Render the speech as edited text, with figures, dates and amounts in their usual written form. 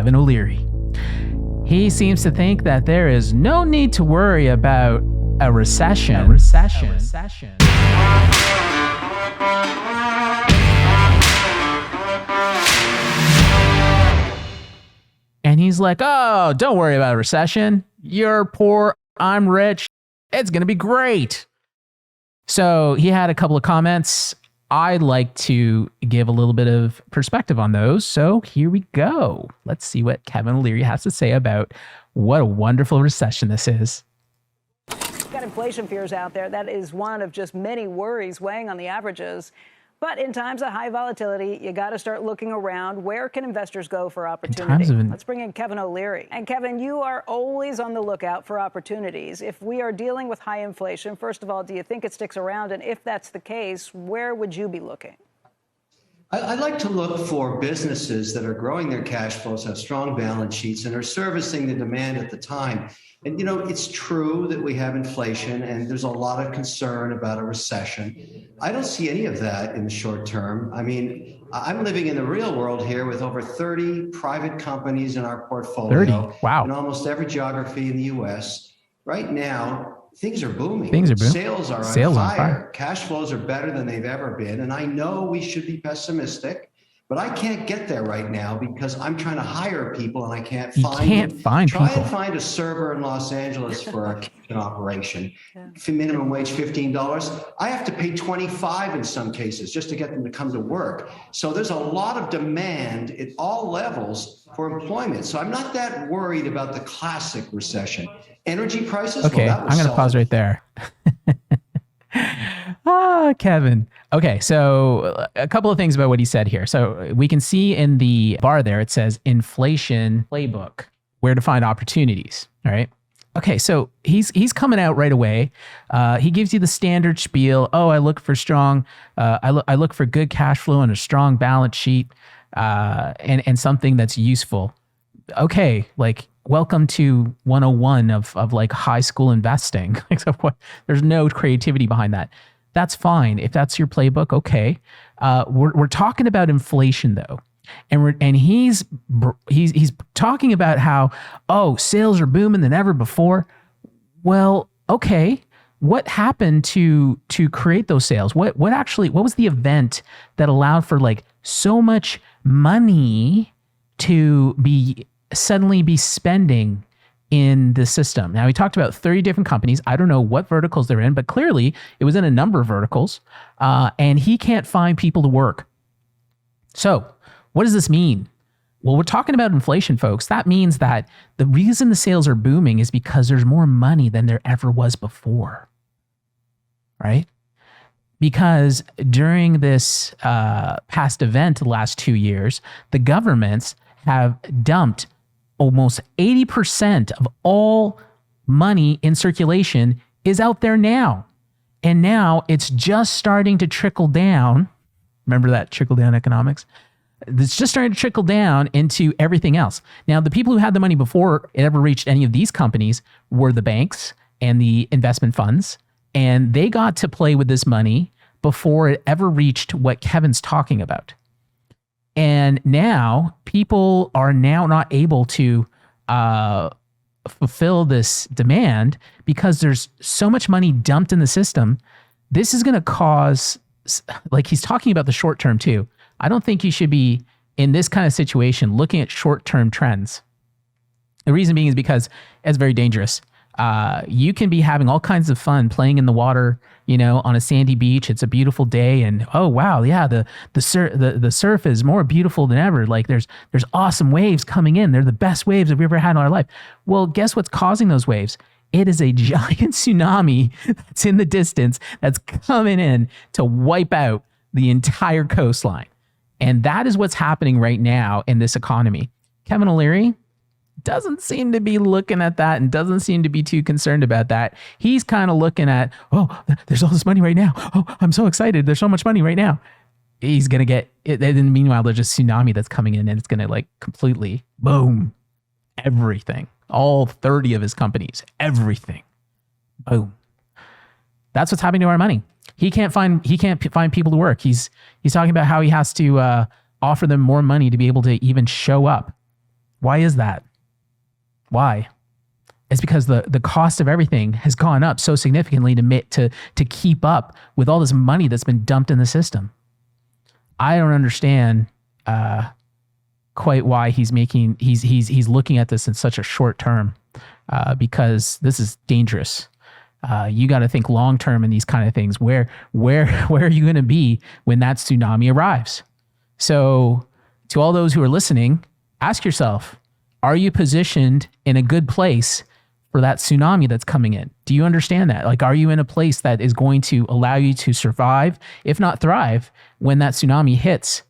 Kevin O'Leary. He seems to think that there is no need to worry about a recession. And he's like, oh, don't worry about a recession. You're poor, I'm rich. It's going to be great. So he had a couple of comments. I'd like to give a little bit of perspective on those. So here we go. Let's see what Kevin O'Leary has to say about what a wonderful recession this is. Got inflation fears out there. That is one of just many worries weighing on the averages. But in times of high volatility, you got to start looking around. Where can investors go for opportunity? Let's bring in Kevin O'Leary. And Kevin, you are always on the lookout for opportunities. If we are dealing with high inflation, first of all, do you think it sticks around? And if that's the case, where would you be looking? I like to look for businesses that are growing their cash flows, have strong balance sheets, and are servicing the demand at the time. And, you know, it's true that we have inflation and there's a lot of concern about a recession. I don't see any of that in the short term. I mean, I'm living in the real world here with over 30 private companies in our portfolio. 30? Wow. In almost every geography in the U.S. Right now, things are booming. Sales are on fire. Cash flows are better than they've ever been. And I know we should be pessimistic, but I can't get there right now because I'm trying to hire people and I can't find people. And find a server in Los Angeles for a kitchen operation. Minimum wage $15. I have to pay $25 in some cases just to get them to come to work. So there's a lot of demand at all levels for employment. So I'm not that worried about the classic recession. Energy prices? Okay, I'm going to pause right there. Kevin. Okay, so a couple of things about what he said here. So we can see in the bar there, it says inflation playbook, where to find opportunities. All right. Okay, so he's coming out right away. He gives you the standard spiel. Oh, I look for strong, I look for good cash flow and a strong balance sheet, and something that's useful. Okay, like welcome to 101 of like high school investing. Except there's no creativity behind that. That's fine if that's your playbook. Okay, we're talking about inflation though, and he's talking about how sales are booming than ever before. Well, okay, what happened to create those sales? What was the event that allowed for like so much money to suddenly be spending in the system? Now, we talked about 30 different companies. I don't know what verticals they're in, but clearly it was in a number of verticals, and he can't find people to work. So what does this mean? Well, we're talking about inflation, folks. That means that the reason the sales are booming is because there's more money than there ever was before, right? Because during this past event, the last 2 years, the governments have dumped almost 80% of all money in circulation is out there now. And now it's just starting to trickle down. Remember that trickle down economics? It's just starting to trickle down into everything else. Now, the people who had the money before it ever reached any of these companies were the banks and the investment funds. And they got to play with this money before it ever reached what Kevin's talking about. And now people are now not able to fulfill this demand because there's so much money dumped in the system. This is going to cause, like he's talking about the short term too. I don't think you should be in this kind of situation looking at short-term trends. The reason being is because it's very dangerous. You can be having all kinds of fun playing in the water, on a sandy beach. It's a beautiful day, and oh wow, yeah, the surf is more beautiful than ever. Like there's awesome waves coming in. They're the best waves that we've ever had in our life. Well, guess what's causing those waves? It is a giant tsunami that's in the distance that's coming in to wipe out the entire coastline. And that is what's happening right now in this economy. Kevin O'Leary doesn't seem to be looking at that and doesn't seem to be too concerned about that. He's kind of looking at, there's all this money right now. Oh, I'm so excited. There's so much money right now. He's going to get it. And meanwhile, there's a tsunami that's coming in and it's going to like completely boom, everything, all 30 of his companies, everything. Boom. That's what's happening to our money. He can't find people to work. He's talking about how he has to offer them more money to be able to even show up. Why is that? Why? It's because the cost of everything has gone up so significantly to keep up with all this money that's been dumped in the system. I don't understand quite why he's looking at this in such a short term, because this is dangerous. You got to think long term in these kind of things. Where are you going to be when that tsunami arrives? So, to all those who are listening, ask yourself: are you positioned in a good place for that tsunami that's coming in? Do you understand that? Like, are you in a place that is going to allow you to survive, if not thrive, when that tsunami hits